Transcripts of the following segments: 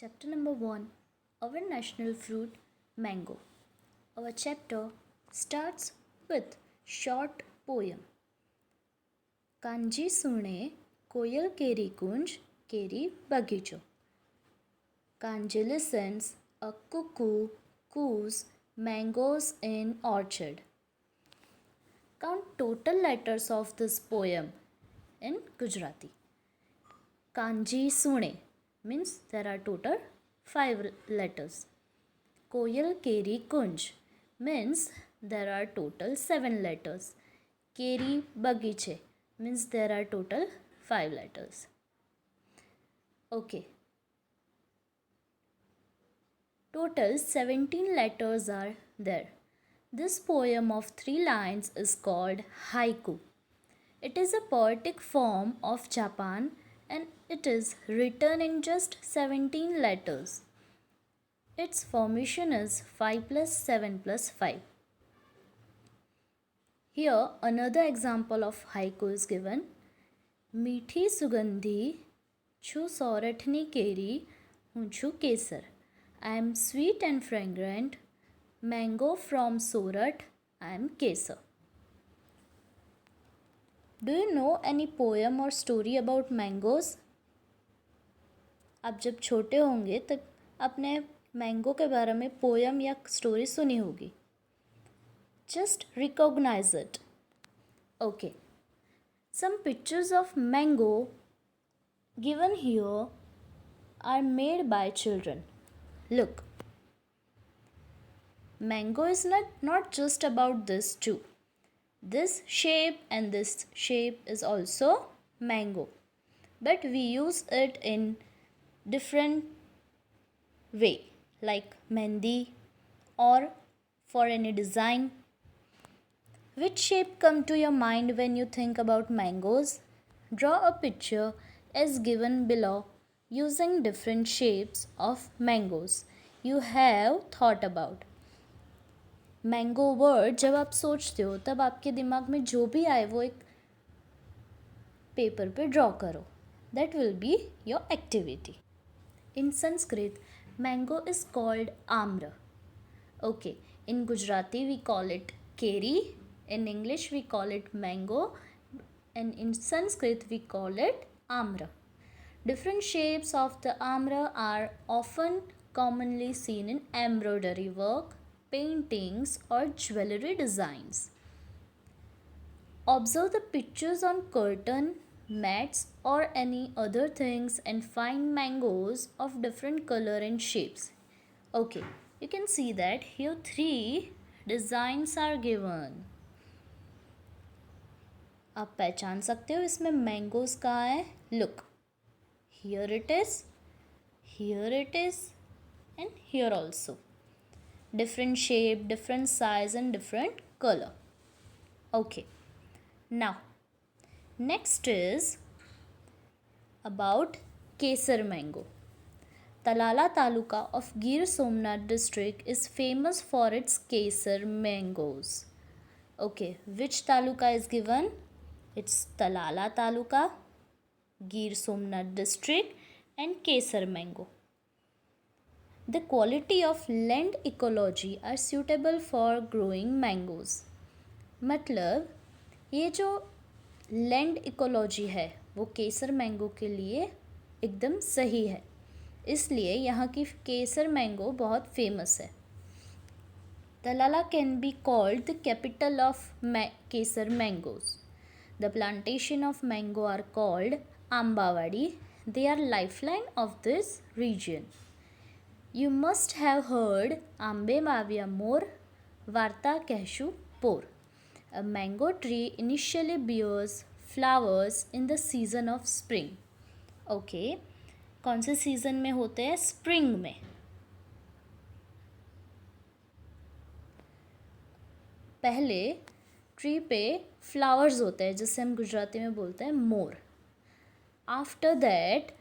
Chapter number 1. Our national fruit, mango. Our chapter starts with short poem. Kanji सुने कोयल केरी कुंज केरी बगीचो. Kanji listens a cuckoo coos mangoes in orchard. Count total letters of this poem in Gujarati. Kanji sune means there are total 5 letters. Koyal Keri Kunj means there are total 7 letters. Keri Bagiche means there are total 5 letters. Okay. Total 17 letters are there. This poem of 3 lines is called haiku. It is a poetic form of Japan and it is written in just 17 letters. Its formation is 5 plus 7 plus 5. Here another example of haiku is given. मीठी सुगंधी छु सौरठनी केरी हूँ छु केसर. I am sweet and fragrant, mango from Surat, I am Kesar. Do you know any poem or story about mangoes? आप जब छोटे होंगे तब आपने मैंगो के बारे में पोयम या स्टोरी सुनी होगी. Just recognize it. Okay. Some pictures of mango given here are made by children. Look. Mango is not just about this too. This shape and this shape is also mango. But we use it in different way like mehndi or for any design. Which shape come to your mind when you think about mangoes? Draw a picture as given below using different shapes of mangoes you have thought about. Mango word जब आप सोचते हो तब आपके दिमाग में जो भी आए वो एक पेपर पे ड्रॉ करो. That will be your activity. In Sanskrit mango is called amra. Okay, in Gujarati we call it keri, in English we call it mango, and in Sanskrit we call it amra. Different shapes of the amra are often commonly seen in embroidery work, paintings or jewelry designs. Observe the pictures on curtain, mats or any other things and find mangoes of different color and shapes. Okay, you can see that here 3 designs are given. आप पहचान सकते हो इसमें mangoes कहाँ है. Look, here it is and here also. Different shape, different size and different colour. Okay, now next is about Kesar mango. Talala Taluka of Gir Somnath district is famous for its kesar mangoes. Okay, which taluka is given? It's Talala Taluka, Gir Somnath district and kesar mango. The quality of land ecology are suitable for growing mangoes. मतलब ये जो land ecology है वो केसर mango के लिए एकदम सही है, इसलिए यहाँ की केसर मैंगो बहुत फेमस है. Talala can be called the capital of kesar mangoes. The plantation of mango are called Ambawadi. They are lifeline of this region. You must have heard Ambe Mavya Mor, Varta Kehshu Por. A mango tree initially bears flowers in the season of spring. Okay, कौन से season में होते हैं? Spring में. पहले tree पे flowers होते हैं जिसे हम गुजराती में बोलते हैं मोर. After that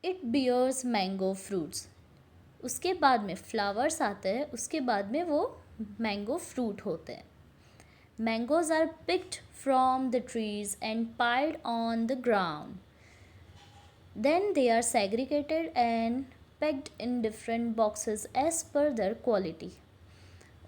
it bears mango fruits. उसके बाद में फ्लावर्स आते हैं, उसके बाद में वो मैंगो फ्रूट होते हैं. Mangoes are picked from the trees and piled on the ground. Then they are segregated and pegged in different boxes as per their quality.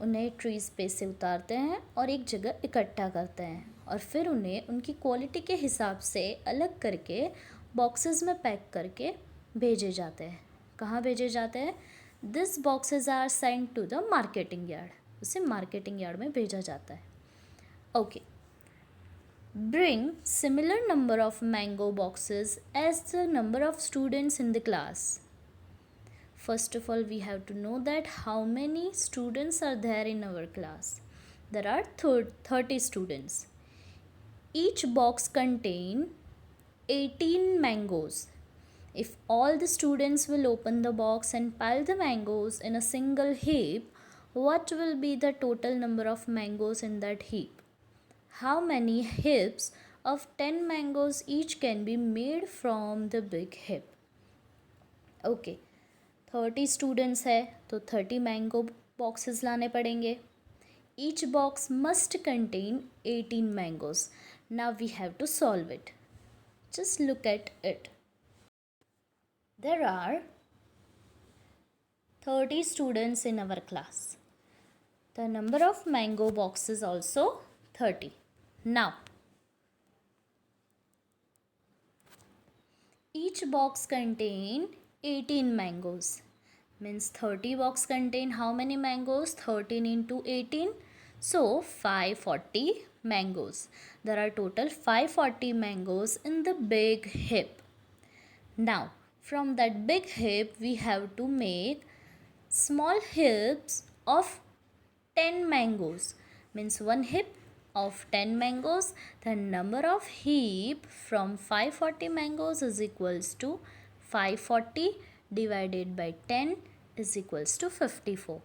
उन्हें ट्रीज़ पे से उतारते हैं और एक जगह इकट्ठा करते हैं और फिर उन्हें उनकी क्वालिटी के हिसाब से अलग करके बॉक्सेस में पैक करके भेजे जाते हैं. कहाँ भेजे जाते हैं? This boxes are send to the marketing yard. उसे मार्केटिंग यार्ड में भेजा जाता है. Okay. Bring similar number of mango boxes as the number of students in the class. First of all, we have to know that how many students are there in our class. There are 30 students. Each box contain 18 mangoes. If all the students will open the box and pile the mangoes in a single heap, what will be the total number of mangoes in that heap? How many heaps of 10 mangoes each can be made from the big heap? Okay. 30 students है तो 30 mango boxes लाने पड़ेंगे. Each box must contain 18 mangoes. Now we have to solve it. Just look at it. There are 30 students in our class. The number of mango boxes also 30. Now each box contain 18 mangoes. Means 30 box contain how many mangoes? 13 into 18. So 540 mangoes. There are total 540 mangoes in the big heap. Now from that big heap we have to make small heaps of 10 mangoes. Means one heap of 10 mangoes. The number of heap from 540 mangoes is equals to 540 divided by 10 is equals to 54.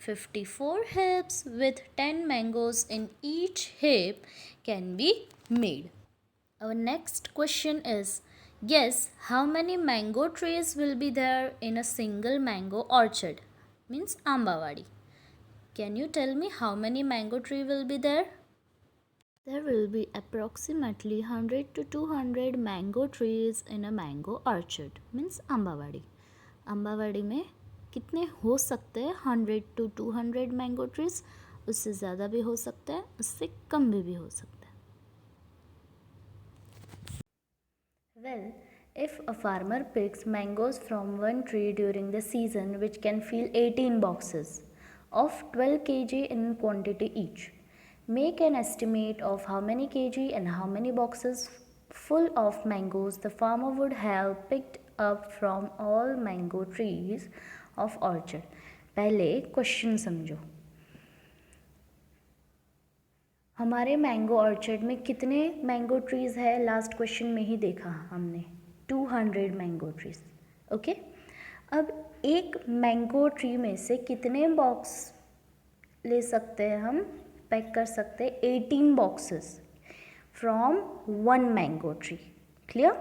54 heaps with 10 mangoes in each heap can be made. Our next question is, guess how many mango trees will be there in a single mango orchard? Means Ambawadi. Can you tell me how many mango tree will be there? There will be approximately 100 to 200 mango trees in a mango orchard. Means Ambawadi. Ambawadi में कितने हो सकते हैं? 100 to 200 mango trees. उससे ज़्यादा भी हो सकता है, उससे कम भी हो सकता है. Well, if a farmer picks mangoes from one tree during the season which can fill 18 boxes of 12 kg in quantity each, make an estimate of how many kg and how many boxes full of mangoes the farmer would have picked up from all mango trees of orchard. पहले question समझो. हमारे mango orchard में कितने mango trees है? Last question में ही देखा हमने 200 mango trees. Okay. अब एक मैंगो ट्री में से कितने बॉक्स ले सकते हैं हम? पैक कर सकते हैं 18 boxes from one mango tree. Clear?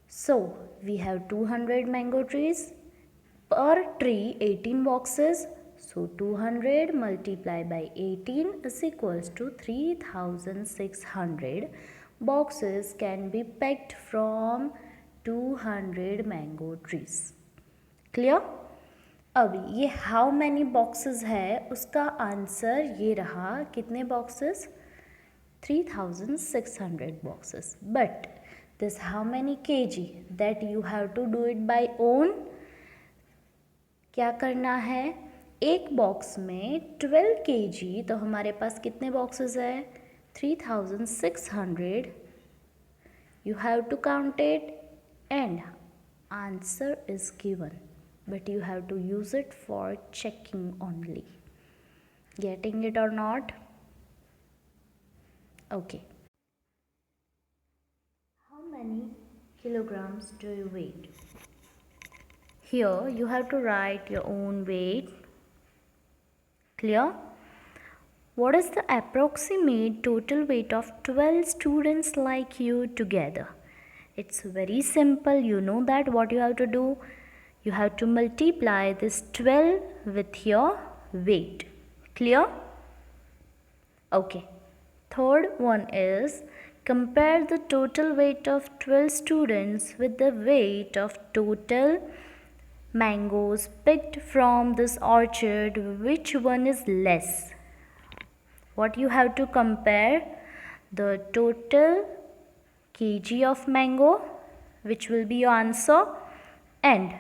So we have 200 mango trees per tree 18 boxes. So 200 multiplied by 18 is equals to 3600 boxes can be packed from 200 mango trees. Clear? अब ये हाउ मैनी बॉक्सेस है उसका answer ये रहा. कितने boxes? 3600 boxes. But this how many kg that you have to do it by own. क्या करना है? एक बॉक्स में 12 kg. तो हमारे पास कितने बॉक्सेस है? 3600. You have to count it and answer is given. But you have to use it for checking only. Getting it or not? Okay. How many kilograms do you weigh? Here you have to write your own weight. Clear? What is the approximate total weight of 12 students like you together? It's very simple. You know that what you have to do. You have to multiply this 12 with your weight. Clear? Okay. Third one is compare the total weight of 12 students with the weight of total mangoes picked from this orchard, which one is less? What you have to compare? The total kg of mango, which will be your answer, and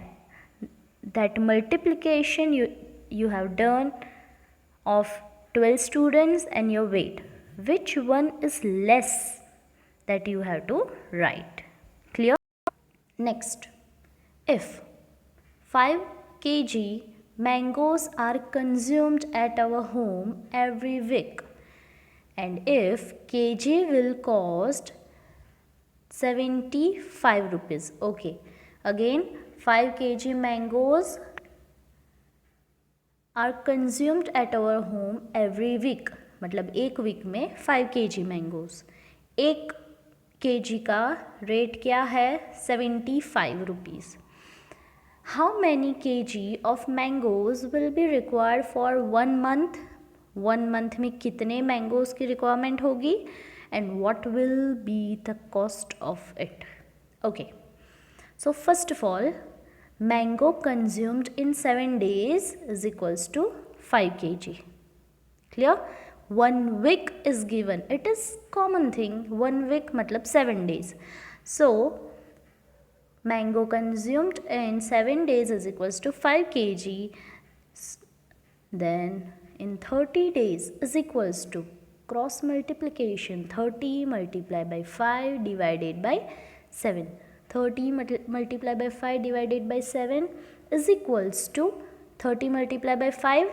that multiplication you have done of 12 students and your weight. Which one is less? That you have to write. Clear? Next, if 5 kg mangoes are consumed at our home every week, and if kg will cost 75 rupees. Okay, again 5 kg mangoes are consumed at our home every week, मतलब एक week में 5 kg mangoes, एक kg का rate क्या है? 75 rupees. How many kg of mangoes will be required for 1 month? 1 month में कितने mangoes की रिक्वायरमेंट होगी, and what will be the cost of it? Okay, so first of all, mango consumed in 7 days is equals to 5 kg. Clear? 1 week is given. It is common thing. 1 week मतलब 7 days. So mango consumed in 7 days is equals to 5 kg. Then in 30 days is equals to cross multiplication, 30 multiplied by 5 divided by 7. 30 multiplied by 5 divided by 7 is equals to 30 multiplied by 5.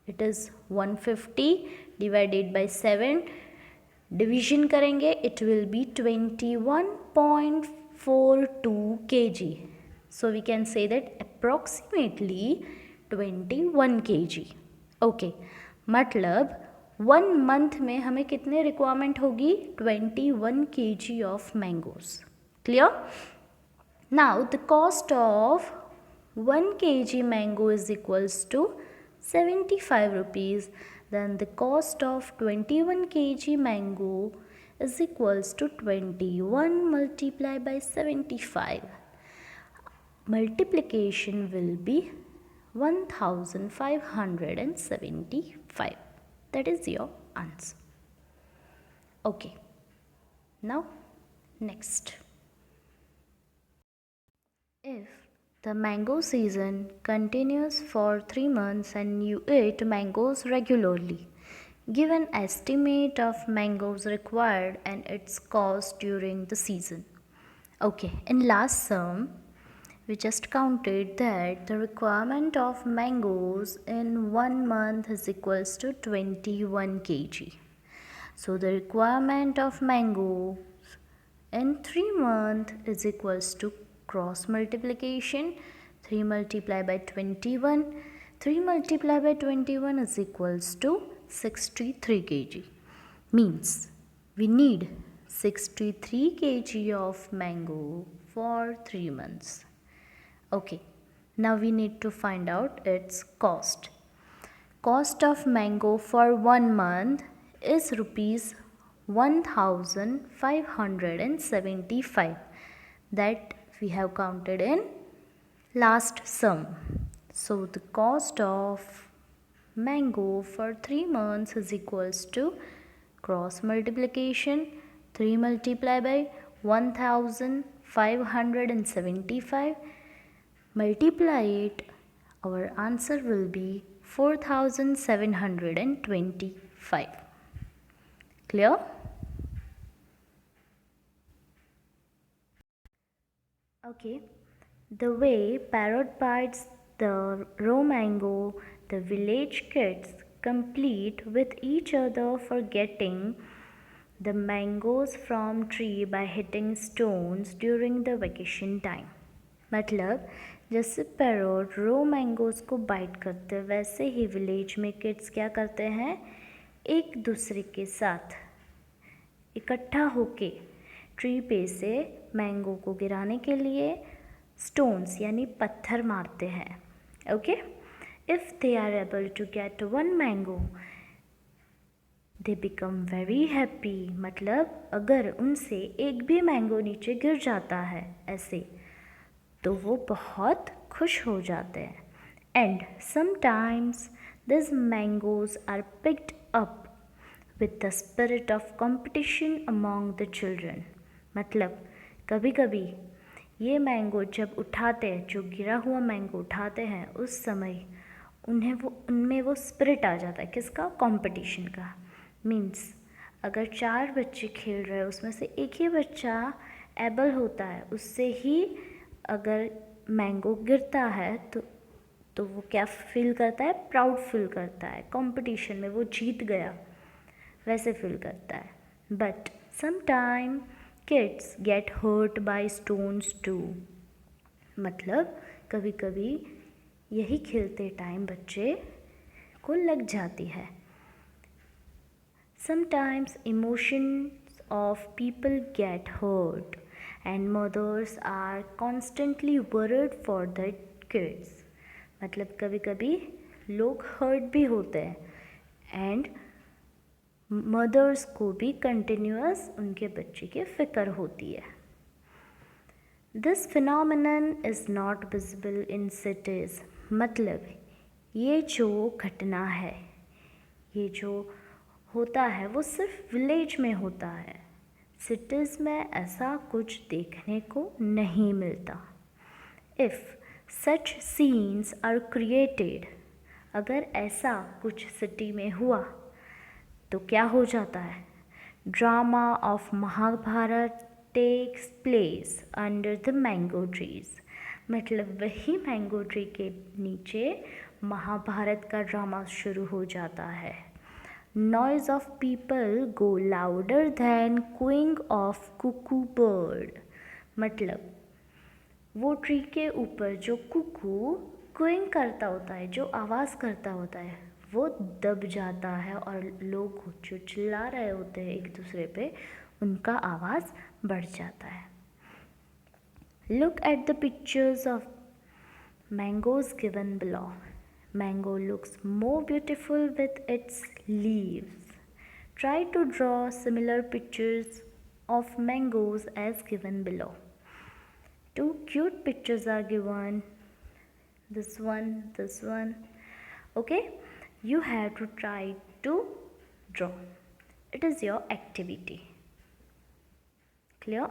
It is 150 divided by 7. Division करेंगे, it will be 21.42 kg. So we can say that approximately 21 kg. Okay, मतलब 1 month में हमें कितने requirement होगी? 21 kg of mangoes. Clear? Now the cost of 1 kg mango is equals to 75 rupees. Then the cost of 21 kg mango is equals to 21 multiplied by 75. Multiplication will be 1575. That is your answer. Okay, now next. If the mango season continues for 3 months and you eat mangoes regularly, give an estimate of mangoes required and its cost during the season. Okay, in last sum, we just counted that the requirement of mangoes in 1 month is equals to 21 kg. So the requirement of mangoes in 3 months is equals to cross multiplication, 3 multiplied by 21. 3 multiplied by 21 is equals to 63 kg. Means we need 63 kg of mango for 3 months. Okay, now we need to find out its cost. Cost of mango for 1 month is rupees 1575. That we have counted in last sum. So the cost of mango for 3 months is equals to cross multiplication, 3 multiplied by 1575, multiply it, our answer will be 4725. Clear? Okay, the way parrot bites the raw mango, the village kids compete with each other for getting the mangoes from tree by hitting stones during the vacation time. मतलब जैसे parrot रो mangoes को bite करते हैं, वैसे ही village में kids क्या करते हैं? एक दूसरे के साथ इकट्ठा होके ट्री पे से मैंगो को गिराने के लिए स्टोन्स यानी पत्थर मारते हैं. Okay, if they are able to get 1 mango they become very happy. मतलब अगर उनसे एक भी मैंगो नीचे गिर जाता है ऐसे, तो वो बहुत खुश हो जाते हैं. And sometimes this mangoes are picked up with the spirit of competition among the children. मतलब कभी कभी ये मैंगो जब उठाते हैं, जो गिरा हुआ मैंगो उठाते हैं, उस समय उनमें वो स्पिरिट आ जाता है. किसका? कंपटीशन का. मीन्स अगर 4 बच्चे खेल रहे हैं, उसमें से एक ही बच्चा एबल होता है, उससे ही अगर मैंगो गिरता है तो वो क्या फील करता है? प्राउड फील करता है. कंपटीशन में वो जीत गया वैसे फील करता है. But sometime kids get hurt by stones too. मतलब कभी कभी यही खेलते टाइम बच्चे को लग जाती है. Sometimes emotions of people get hurt and mothers are constantly worried for the kids. मतलब कभी कभी लोग हर्ट भी होते हैं एंड मदर्स को भी कंटिन्यूअस उनके बच्चे की फ़िक्र होती है. This phenomenon is not visible in cities. मतलब ये जो घटना है, ये जो होता है, वो सिर्फ विलेज में होता है. सिटीज़ में ऐसा कुछ देखने को नहीं मिलता. If such scenes are created, अगर ऐसा कुछ सिटी में हुआ तो क्या हो जाता है? Drama of Mahabharata takes place under the mango trees. मतलब वही मैंगो ट्री के नीचे महाभारत का ड्रामा शुरू हो जाता है. Noise of people go louder than cooing of cuckoo bird. मतलब वो ट्री के ऊपर जो कुकू क्विंग करता होता है, जो आवाज़ करता होता है, वो दब जाता है और लोग जो चिल्ला रहे होते हैं एक दूसरे पे, उनका आवाज़ बढ़ जाता है. Look at the pictures of mangoes given below. Mango looks more beautiful with its leaves. Try to draw similar pictures of mangoes as given below. 2 cute pictures are given. This one. Okay, you have to try to draw. It is your activity. Clear?